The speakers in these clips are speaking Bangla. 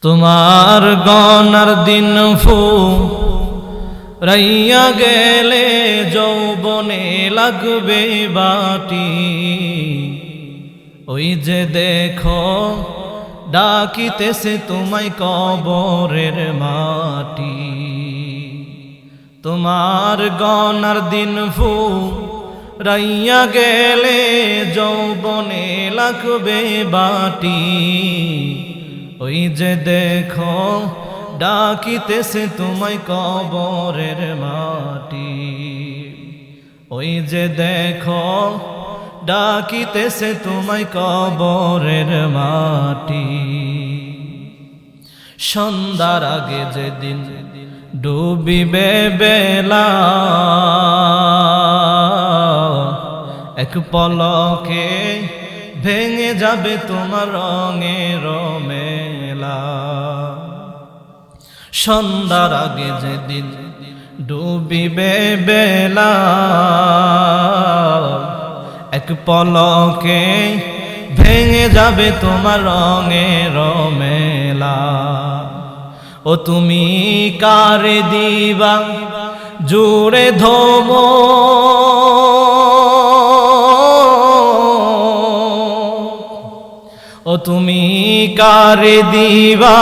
তোমার গনার দিন রাইয়া গেলে যৌবনে লাগবে বাটি। ওই যে দেখো ডাকিতেছে তোমায় কবরের মাটি। তোমার গনার দিন রাইয়া গেলে যৌবনে লাগবে বাটি। ওই যে দেখো ডাকিতেছে তোমায় কবরের মাটি। ওই যে দেখো ডাকিতেছে তোমায় কবরের মাটি। সন্ধ্যার আগে যেদিন ডুবিবে বেলা, এক পলকে ভেঙে যাবে তোমার রঙের মেলা। সন্ধ্যার আগে যেদিন ডুবিবে বেলা, এক পলকে ভেঙে যাবে তোমার রঙের মেলা। ও তুমি কারে দিবা জুড়ে ধোম, ও তুমি কারে দিবা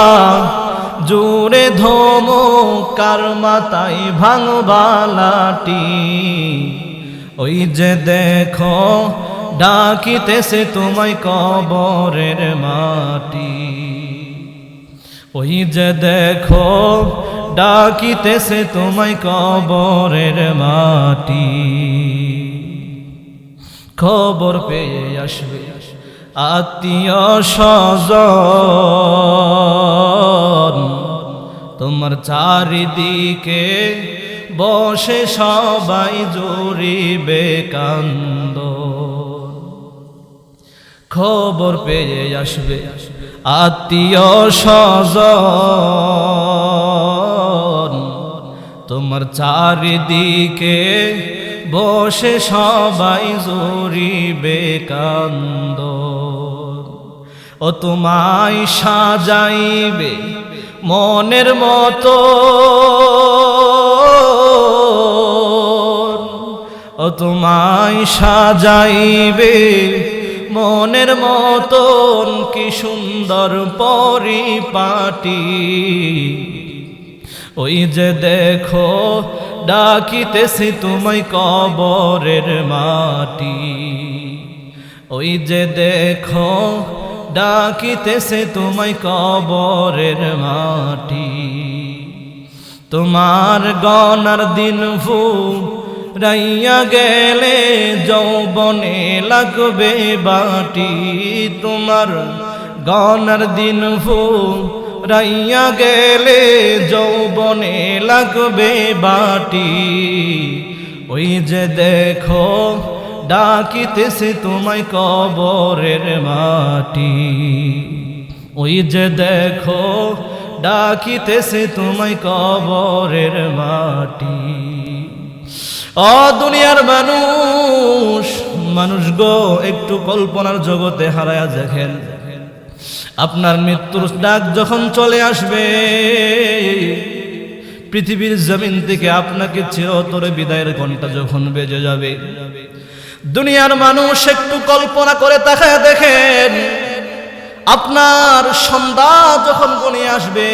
জুড়ে ধোম, কার মাথায় ভাঙবা লাঠি। ওই যে দেখো ডাকিতেছে তোমায় কবরের মাটি। ওই যে দেখো ডাকিতেছে তোমায় কবরের মাটি। খবর পেয়ে আসবে আত্মীয় স্বজন, তোমার চারিদিকে বসে সবাই জুড়িবে কান্দ। খবর পেয়ে আসবে আত্মীয় স্বজন, তোমার চারিদিকে বসে সবাই জুড়িবে কান্দ। ও তোমায় সাজাইবে মনের মতো, ও তোমায় সাজাইবে মনের মতন, কি সুন্দর পরিপাটি। ওই যে দেখো ডাকিতেছে তোমায় কবরের মাটি। ওই যে দেখো ডাকিতেছে তোমায় কবরের মাটি। তোমার গনার দিন রাইয়া গেলে যৌবনে লাগবে বাটি। তোমার গনার দিন রাইয়া গেলে যৌবনে লাগবে বাটি। ওই যে দেখো ডাকিতেছে তোমায় কবরের মাটি। ওই যে দেখো ডাকিতেছে তোমায় কবরের মাটি। ও দুনিয়ার মানুষ, মানুষ গো, একটু কল্পনার জগতে হারায়া দেখেন। আপনার মৃত্যুর ডাক যখন চলে আসবে, পৃথিবীর জমিন থেকে আপনাকে চিরতরে বিদায়ের ঘন্টা যখন বেজে যাবে, দুনিয়ার মানুষ একটু কল্পনা করে তাকায় দেখেন। আপনার সন্ধ্যা যখন ঘনিয়ে আসবে,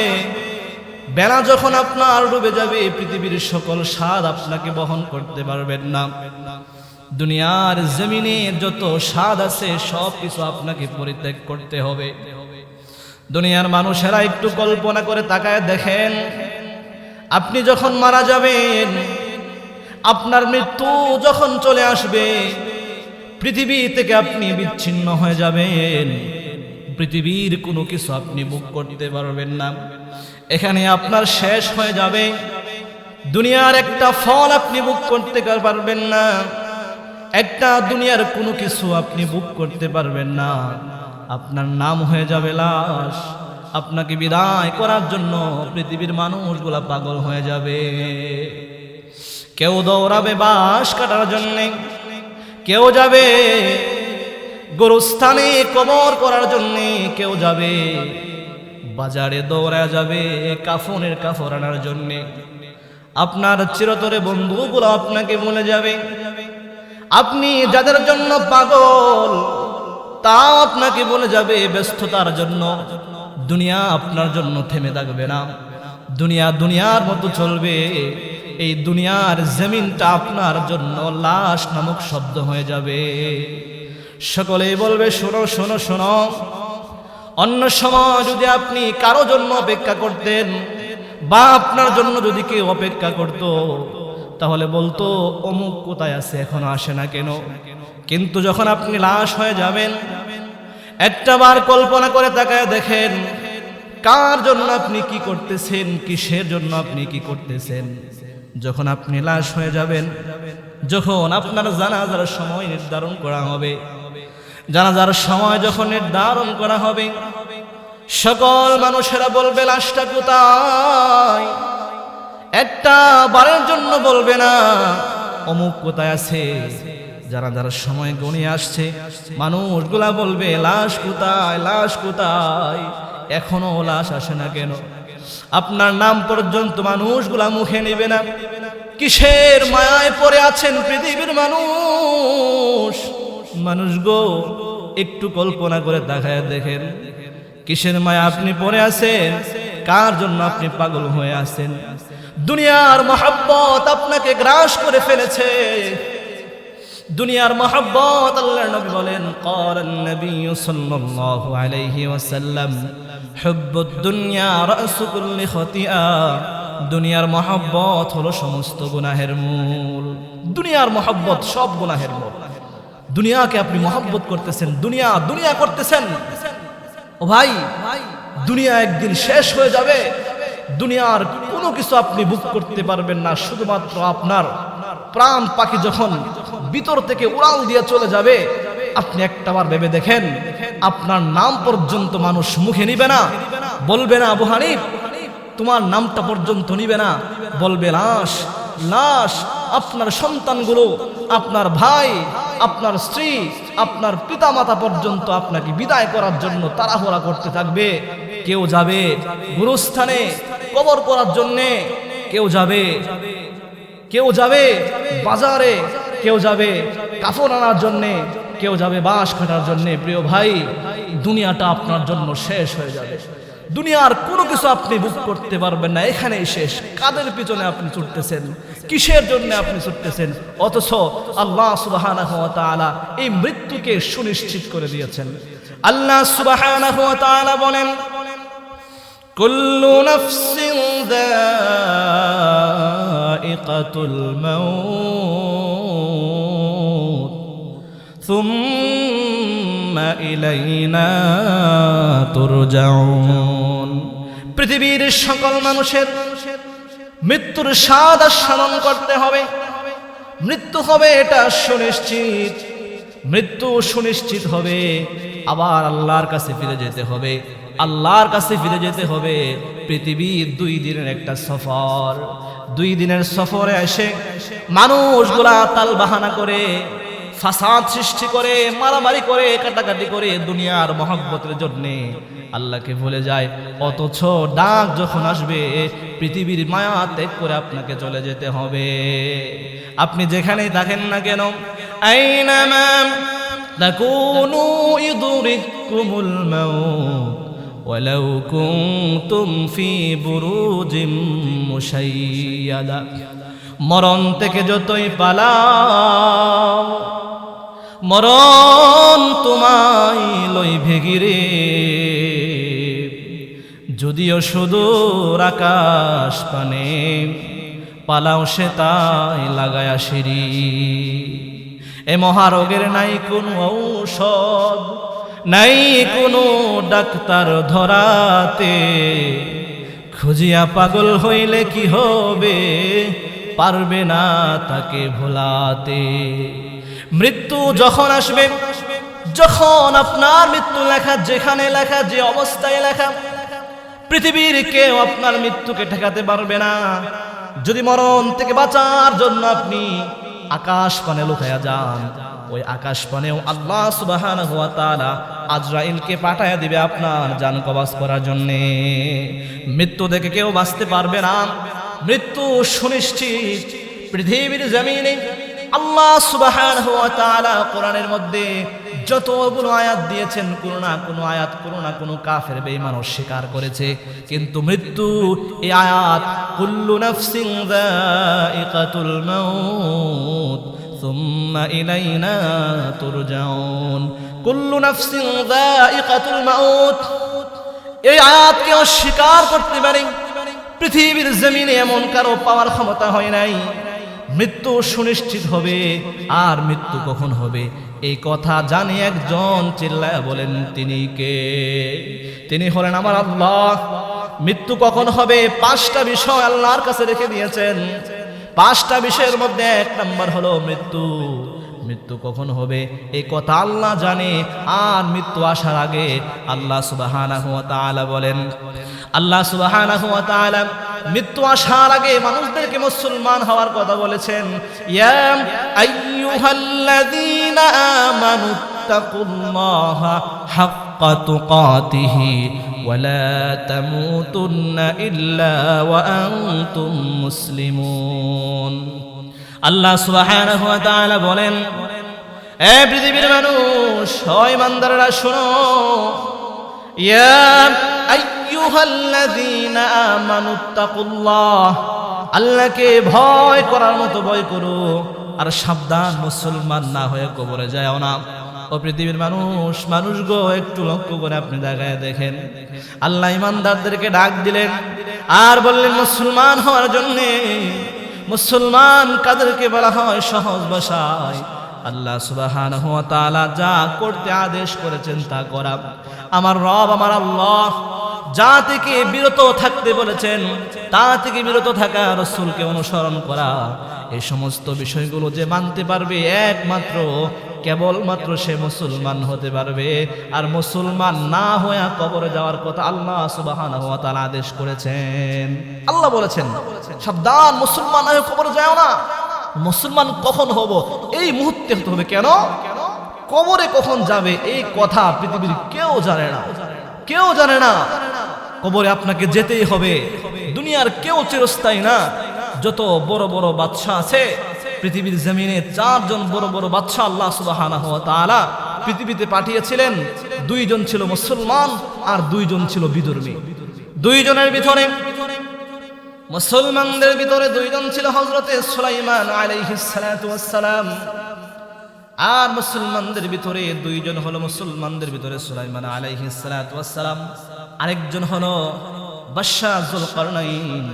বেলা যখন আপনার ডুবে যাবে, পৃথিবীর সকল স্বাদ আপনাকে বহন করতে পারবেন না। দুনিয়ার জমিনে যত স্বাদ আছে সব কিছু আপনাকে পরিত্যাগ করতে হবে। দুনিয়ার মানুষেরা একটু কল্পনা করে তাকায় দেখেন, আপনি যখন মারা যাবেন, আপনার মৃত্যু যখন চলে আসবে, পৃথিবী থেকে আপনি বিচ্ছিন্ন হয়ে যাবেন। পৃথিবীর কোনো কিছু আপনি ভোগ করতে পারবেন না। এখানে আপনার শেষ হয়ে যাবে। দুনিয়ার একটা ফল আপনি ভোগ করতে পারবেন না। একটা দুনিয়ার কোনো কিছু আপনি ভোগ করতে পারবেন না। আপনার নাম হয়ে যাবে লাশ। আপনাকে বিদায় করার জন্য পৃথিবীর মানুষগুলা পাগল হয়ে যাবে। কেউ দৌড়াবে বাঁশ কাটার জন্যে, কেউ যাবে গোরস্থানে কবর করার জন্যে, কেউ যাবে বাজারে দৌড়া যাবে কাফনের কাপড় আনার জন্য। আপনার চিরতরে বন্ধুগুলো আপনাকে বলে যাবে, আপনি যাদের জন্য পাগল তাও আপনাকে বলে যাবে ব্যস্ততার জন্য। দুনিয়া আপনার জন্য থেমে থাকবে না, দুনিয়া দুনিয়ার মতো চলবে। এই দুনিয়ার জমিনটা আপনার জন্য লাশ নামক শব্দ হয়ে যাবে। সকলেই বলবে শোনো শোনো শোনো। অন্য সময় যদি আপনি কারো জন্য অপেক্ষা করতেন বা আপনার জন্য যদি কেউ অপেক্ষা করত, তাহলে বলতো অমুক কোথায় আছে, এখনো আসে না কেন? কিন্তু যখন আপনি লাশ হয়ে যাবেন, একটা বার কল্পনা করে তাকায় দেখেন কার জন্য আপনি কি করতেছেন, কিসের জন্য আপনি কি করতেছেন। যখন আপনি লাশ হয়ে যাবেন, যখন আপনার জানাজার সময় নির্ধারণ করা হবে, জানাজার সময় যখন নির্ধারণ করা হবে, সকল মানুষেরা বলবে লাশটা কোথায়। একটা বারের জন্য বলবে না অমুক কোথায় আছে। জানাজার সময় গণিয়ে আসছে, মানুষগুলা বলবে লাশ কোথায়, লাশ কোথায়, এখনো লাশ আসে না কেন? আপনার নাম পর্যন্ত মানুষগুলা মুখে নেবে না। কিসের মায়ায় পড়ে আছেন পৃথিবীর মানুষ? মানুষ গো, একটু কল্পনা করে দেখায় দেখেন কিসের মায়া আপনি পড়ে আছেন, কার জন্য আপনি পাগল হয়ে আছেন। দুনিয়ার মহব্বত আপনাকে গ্রাস করে ফেলেছে। দুনিয়ার মহব্বত, আল্লাহর নবী বলেন, ক্বালান নবী সাল্লাল্লাহু আলাইহি ওয়াসাল্লাম, হুব্বুদ দুনিয়া রাসু কুল্লি খতিআ। দুনিয়ার মহব্বত হলো সমস্ত গুনাহের মূল। দুনিয়ার মহব্বত সব গুনাহের মূল। দুনিয়াকে আপনি মহব্বত করতেছেন, দুনিয়া দুনিয়া করতেছেন। ও ভাই, দুনিয়া একদিন শেষ হয়ে যাবে। দুনিয়ার কোনো কিছু আপনি বুক করতে পারবেন না। শুধুমাত্র আপনার প্রাণ পাখি যখন ভিতর থেকে উড়াল দিয়ে চলে যাবে, আপনি একটাবার ভেবে দেখেন আপনার নাম পর্যন্ত মানুষ মুখে নিবে না। বলবে না আবু হানিফ, তোমার নামটা পর্যন্ত নিবে না, বলবে লাশ লাশ। আপনার সন্তানগুলো, আপনার ভাই, আপনার স্ত্রী, আপনার পিতামাতা পর্যন্ত আপনাকে বিদায় করার জন্য তাড়াহুড়া করতে থাকবে। কেউ যাবে গুরুস্থানে কবর করার জন্যে, কেউ যাবে বাজারে, কেউ যাবে কাপড় আনার জন্যে, কেউ যাবে বাঁশ কাটার জন্যে। প্রিয় ভাই, দুনিয়াটা আপনার জন্য শেষ হয়ে যাবে। দুনিয়ার কোনো কিছু আপনি বুক করতে পারবেন না, এখানেই শেষ। কাদের পিছনে আপনি ছুটতেছেন, কিসের জন্য আপনি ছুটতেছেন? অথচ আল্লাহ সুবহানাহু ওয়া তাআলা এই মৃত্যুকে সুনিশ্চিত করে দিয়েছেন। আল্লাহ সুবহানাহু ওয়া তাআলা বলেন, কুল্লু নাফসিন যায়িকাতুল মাউত সুম্মা ইলাইনা তুরজাউন। পৃথিবীর সকল মানুষের মৃত্যুর স্বাদ আস্বাদন করতে হবে। মৃত্যু হবে এটা সুনিশ্চিত, মৃত্যু সুনিশ্চিত হবে। আবার আল্লাহর কাছে ফিরে যেতে হবে, আল্লাহর কাছে ফিরে যেতে হবে। পৃথিবীর 2 দিনের একটা সফর। 2 দিনের সফরে এসে মানুষগুলা তাল বাহানা করে, ফাসাদ সৃষ্টি করে, মারামারি করে, কাটাকাটি করে দুনিয়ার মহব্বতের জন্যে আল্লাহকে ভুলে যায়। অথচ ডাক যখন আসবে, পৃথিবীর মায়া ত্যাগ করে আপনাকে চলে যেতে হবে। আপনি যেখানেই থাকেন না কেন, আইনামা তাকুনু ইদরিকুমুল মাউত ওয়ালাউ কুনতুম ফি বুরুজিম মুশাইয়াদা। মরণ থেকে যতই পালাও, মরণ তোমায় লইবে ঘিরে। যদিও সুদূর আকাশ পানে, পালাও সে তাই লাগায়া সিঁড়ি। এ মহারোগের নাই কোনো ঔষধ, নাই কোনো ডাক্তার ধরাতে। খুঁজিয়া পাগল হইলে কি হবে, পারবে না তাকে ভোলাতে। মৃত্যু যখন আসবে, যখন আপনার মৃত্যু লেখা যেখানে লেখা, যে অবস্থায় লেখা, পৃথিবীর কেউ আপনার মৃত্যুকে ঠেকাতে পারবে না। যদি মরণ থেকে বাঁচার জন্য আপনি আকাশ পানে লুকায়া যান, ওই আকাশ পানেও আল্লাহ সুবহানাহু ওয়া তাআলা আজরাইলকে পাঠায়া দিবে আপনার জান কবজ করার জন্য। মৃত্যু থেকে কেউ বাঁচতে পারবে না, মৃত্যু সুনিশ্চিত। পৃথিবীর জমিনে আল্লাহ সুবহানাহু ওয়া তাআলা কোরআনের মধ্যে যতগুলো আয়াত দিয়েছেন, কোনো না কোনো আয়াত কোনো না কোনো কাফের বেঈমান অস্বীকার করেছে, কিন্তু মৃত্যু এই আয়াত কুল্লু নাফসিন যায়িকাতুল মাউত সুম্মা ইলাইনা তুরজাউন, কুল্লু নাফসিন যায়িকাতুল মাউত, এই আয়াতকে অস্বীকার করতে পারে পৃথিবীর জমিনে এমন কারো পাওয়ার ক্ষমতা হয় নাই। মৃত্যু সুনিশ্চিত হবে, আর মৃত্যু কখন হবে এই কথা জানি একজন চিল্লায়া বলেন, তিনি কে? তিনি হলেন আমার আল্লাহ। মৃত্যু কখন হবে 5টা বিষয় আল্লাহর কাছে রেখে দিয়েছেন। 5টা বিষয়ের মধ্যে 1 নাম্বার হলো মৃত্যু। মৃত্যু কখন হবে এই কথা আল্লাহ জানে, আর মৃত্যু আসার আগে আল্লাহ সুবহানাহু ওয়া তাআলা বলেন, আল্লাহ সুবহানাহু ওয়া তাআলা মৃত্যু আসার আগে মানুষদেরকে মুসলমান হওয়ার কথা বলেছেন। ইয়া আইয়ুহাল্লাযীনা আমানুত্তাকুল্লাহা হাক্কা তুকাতিহি ওয়া লা তামুতুন্না ইল্লা ওয়া আনতুম মুসলিমুন। আল্লাহ সুবহানাহু ওয়া তাআলা বলেন, এ পৃথিবীর মানুষ, ও ইমানদাররা শোনো, ইয়া আইয়ুহাল্লাযীনা আমানুত্তাকুল্লাহ, আল্লাহকে ভয় করার মতো ভয় করো, আর সাবধান মুসলমান না হয়ে কবরে যাও না। ও পৃথিবীর মানুষ, মানুষ গো, একটু লক্ষ্য করে আপনি জায়গায় দেখেন, আল্লাহ ইমানদারদেরকে ডাক দিলেন আর বললেন মুসলমান হওয়ার জন্যে। মুসলমান কাদেরকে বলা হয়? সহজ ভাষায় আল্লাহ সুবহানাহু ওয়া তাআলা যা করতে আদেশ করেছেন তা করা। আমার রব, আমার আল্লাহ যা থেকে বিরত থাকতে বলেছেন তা থেকে বিরত থাকা, রাসূলকে অনুসরণ করা, এই সমস্ত বিষয়গুলো যে মানতে পারবে একমাত্র কেবলমাত্র সে মুসলমান হতে পারবে। আর মুসলমান না হয়ে কবরে যাওয়ার কথা আল্লাহ সুবহানাহু ওয়া তাআলা আদেশ করেছেন। আল্লাহ বলেছেন সাবধান, মুসলমান না হয়ে কবরে যাও না। মুসলমান কখন হব? এই মুহূর্তে হতে হবে। কেন? কবরে কখন যাবে এই কথা পৃথিবীর কেউ জানে না, কেউ জানে না। কবরে আপনাকে যেতেই হবে। দুনিয়ার কেউ চিরস্থায়ী না। যত বড় বড় বাদশা আছে পৃথিবীর জমিনে, 4 জন বড় বড় বাদশা আল্লাহ সুবহানাহু ওয়া তাআলা পৃথিবীতে পাঠিয়েছিলেন। 2 জন ছিল মুসলমান আর 2 জন ছিল বিধর্মী। 2 জনের ভিতরে, মুসলমানদের ভিতরে 2 জন ছিল হযরতে সুলাইমান আলাইহিস সালাতু ওয়াস সালাম, আর মুসলমানদের ভিতরে 2 জন হলো মুসলমানদের ভিতরে সুলাইমান আলাইহিস সালাতু ওয়াস সালাম, আরেকজন হলো বাদশা যুলকারনাইন।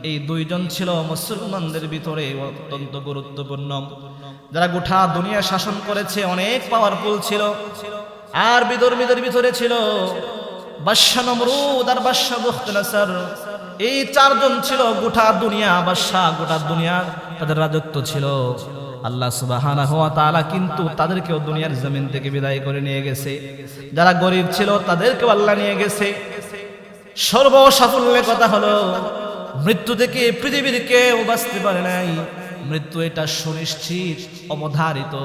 এই 2 জন ছিল মুসলমানদের ভিতরে অত্যন্ত গুরুত্বপূর্ণ, যারা গোটা দুনিয়া শাসন করেছে, অনেক পাওয়ারফুল ছিল। আর বিধর্মীদের ভিতরে ছিল বাদশা নমরুদ আর বাদশা বুখতনেছর। এই 4 জন ছিল গোটা দুনিয়া বাদশা, গোটা দুনিয়া তাদের রাজত্ব ছিল। আল্লাহ সুবহানাহু ওয়া তাআলা কিন্তু তাদেরকেও দুনিয়ার জমিন থেকে বিদায় করে নিয়ে গেছে। যারা গরিব ছিল তাদেরকেও আল্লাহ নিয়ে গেছে। সর্বসাফল্যের কথা হলো মৃত্যু থেকে পৃথিবীর কেউ বাঁচতে পারে নাই। মৃত্যু এটা সুনিশ্চিত, অবধারিত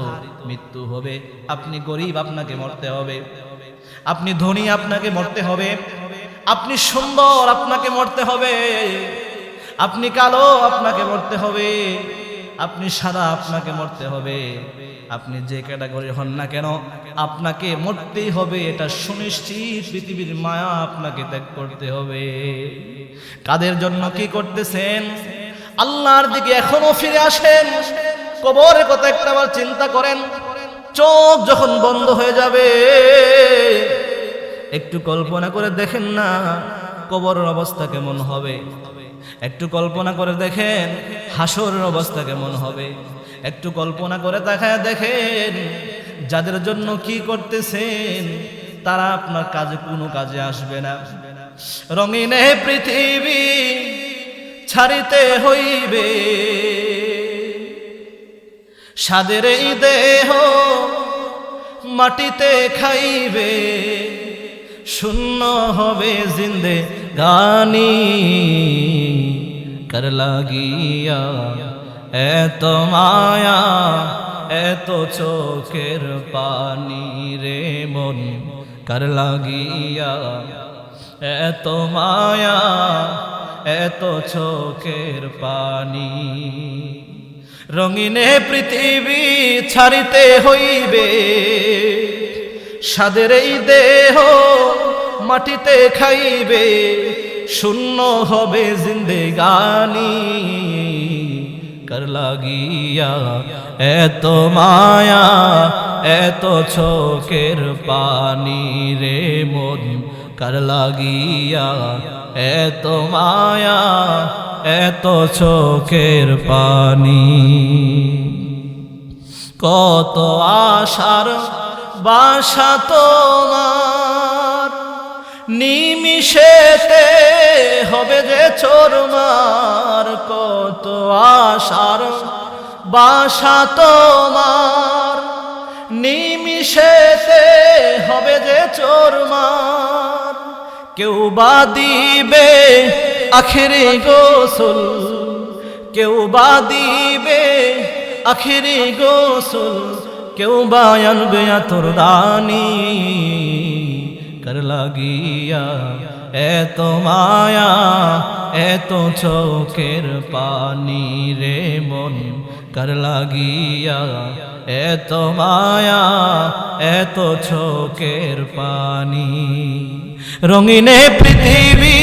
মৃত্যু হবে। আপনি গরিব, আপনাকে মরতে হবে। আপনি ধনী, আপনাকে মরতে হবে। আপনি সুন্দর, আপনাকে মরতে হবে। আপনি কালো, আপনাকে মরতে হবে। আপনি সাদা, আপনাকে মরতে হবে। আপনি যে ক্যাটাগরি হন না কেন, আপনাকে মরতেই হবে। এটা সুনিশ্চিত। পৃথিবীর মায়া আপনাকে ত্যাগ করতে হবে। কাদের জন্য কি করতেছেন? আল্লাহর দিকে এখনো ফিরে আসেন। কবরের কথা একটাবার চিন্তা করেন। চোখ যখন বন্ধ হয়ে যাবে, একটু কল্পনা করে দেখেন না কবরের অবস্থা কেমন হবে। একটু কল্পনা করে দেখেন হাসরের অবস্থা কেমন হবে। একটু কল্পনা করে তাকায় দেখেন যাদের জন্য কি করতেছেন তারা আপনার কাজে কোনো কাজে আসবে না। রঙিন পৃথিবী ছাড়িতে হইবে, সাদের এই দেহ মাটিতে খাইবে, শূন্য হবে জিন্দে গানি, কার লাগিয়া এত মায়া এত চোখের পানি রে মন কার লাগিয়া, এত মায়া এত চোখের পানি। রঙিনে পৃথিবী ছাড়িতে হইবে, সাদের এই দেহ মাটিতে খাইবে, শূন্য হবে জিন্দেগানি কার লাগিয়া, এত মায়া এত চোখের পানি রে মন কার লাগিয়া, এত মায়া এত চোখের পানি। কত আশার বাসা তোমার, নিমিষেতে হবে যে চোরমার। কত আশার বাসা তোমার, নিমিষেতে হবে যে চোরমার। কেউ বা দিবে আখেরি গোসল, কেউ বা দিবে আখেরি গোসল, কেউ বা আনবে আতর দানি কার লাগিয়া, এত মায়া এত চোখের পানি রে মন কার লাগিয়া, এত মায়া এত চোখের পানি। রঙিনে পৃথিবী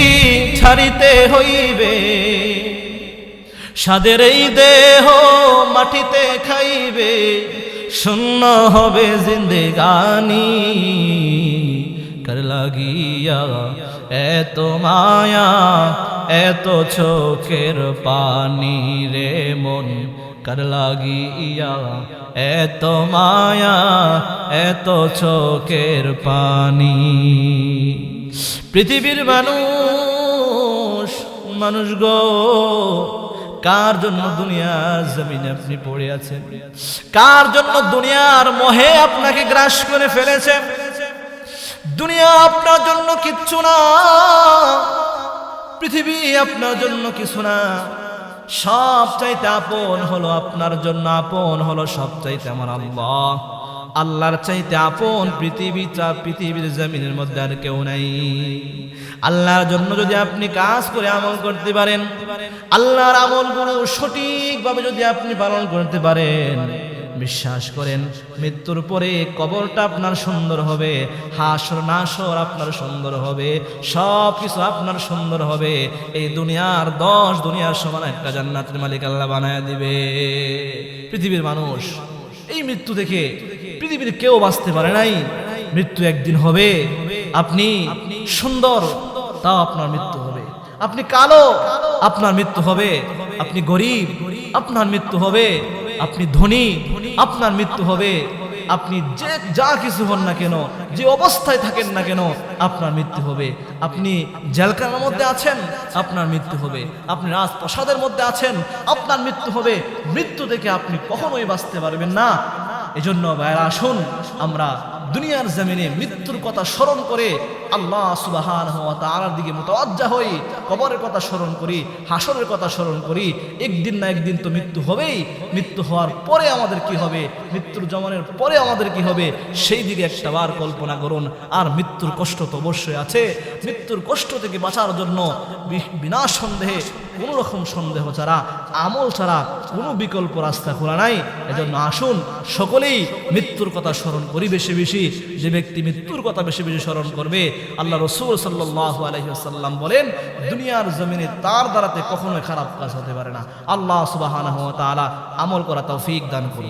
ছাড়িতে হইবে, সাদের এই দেহ মাটিতে খাইবে, শূন্য হবে জিন্দেগানি কার লাগিয়া, এত মায়া এত চোখের পানি রে মন কার লাগিয়া, এত মায়া এত চোখের পানি। পৃথিবীর মানুষ মানুষ গো, কার জন্য দুনিয়ার জমিনে আপনি পড়ে আছেন? কার জন্য দুনিয়ার মোহে আপনাকে গ্রাস করে ফেলেছে? দুনিয়া আপনার জন্য কিচ্ছু না, পৃথিবী আপনার জন্য কিছু না। সব চাইতে আপন হলো আপনার জন্য, আপন হলো সব চাইতে আমার আল্লাহ। আল্লাহর চাইতে আপন পৃথিবীর জমিনের মধ্যে আর কেউ নাই। আল্লাহর জন্য যদি আপনি কাজ করে আমল করতে পারেন, আল্লাহর আমলগুলো সঠিকভাবে যদি আপনি পালন করতে পারেন, বিশ্বাস করেন মৃত্যুর পরে কবরটা আপনার সুন্দর হবে, হাসর নাসর আপনার সুন্দর হবে, সব কিছু আপনার সুন্দর হবে। এই দুনিয়ার 10 দুনিয়ার সমান একটা জান্নাতের মালিক আল্লাহ বানায় দিবে। পৃথিবীর মানুষ এই মৃত্যু থেকে পৃথিবীর কেউ বাঁচতে পারে নাই। মৃত্যু একদিন হবে। আপনি সুন্দর, তাও আপনার মৃত্যু হবে। আপনি কালো, আপনার মৃত্যু হবে। আপনি গরিব, আপনার মৃত্যু হবে। আপনি ধনী, আপনার মৃত্যু হবে। আপনি যে যা কিছু হন না কেন, যে অবস্থায় থাকেন না কেন, আপনার মৃত্যু হবে। আপনি জেলখানার মধ্যে আছেন, আপনার মৃত্যু হবে। আপনি রাজপ্রাসাদের মধ্যে আছেন, আপনার মৃত্যু হবে। মৃত্যু থেকে আপনি কখনোই বাঁচতে পারবেন না। এজন্য ভাইরা আসুন আমরা দুনিয়ার জমিনে মৃত্যুর কথা স্মরণ করে আল্লাহ সুবহানাহু ওয়া তাআলার দিকে মুতাওয়াজ্জা হই, কবরের কথা স্মরণ করি, হাসরের কথা স্মরণ করি। একদিন না একদিন তো মৃত্যু হবেই। মৃত্যু হওয়ার পরে আমাদের কি হবে, মৃত্যুর জমানের পরে আমাদের কি হবে, সেই দিকে একটাবার কল্পনা করুন। আর মৃত্যুর কষ্ট তো অবশ্যই আছে। মৃত্যুর কষ্ট থেকে বাঁচার জন্য বিনা সন্দেহে, কোনো রকম সন্দেহ ছাড়া, আমল ছাড়া কোনো বিকল্প রাস্তা খোলা নাই। এজন্য আসুন সকলেই মৃত্যুর কথা স্মরণ করি বেশি বেশি। যে ব্যক্তি মৃত্যুর কথা বেশি বেশি স্মরণ করবে, আল্লাহ রাসূল সাল্লাল্লাহু আলাইহি ওয়াসাল্লাম বলেন দুনিয়ার জমিনে তার দ্বারাতে কখনোই খারাপ কাজ হতে পারে না। আল্লাহ সুবহানাহু ওয়া তাআলা আমল করা তৌফিক দান করুন।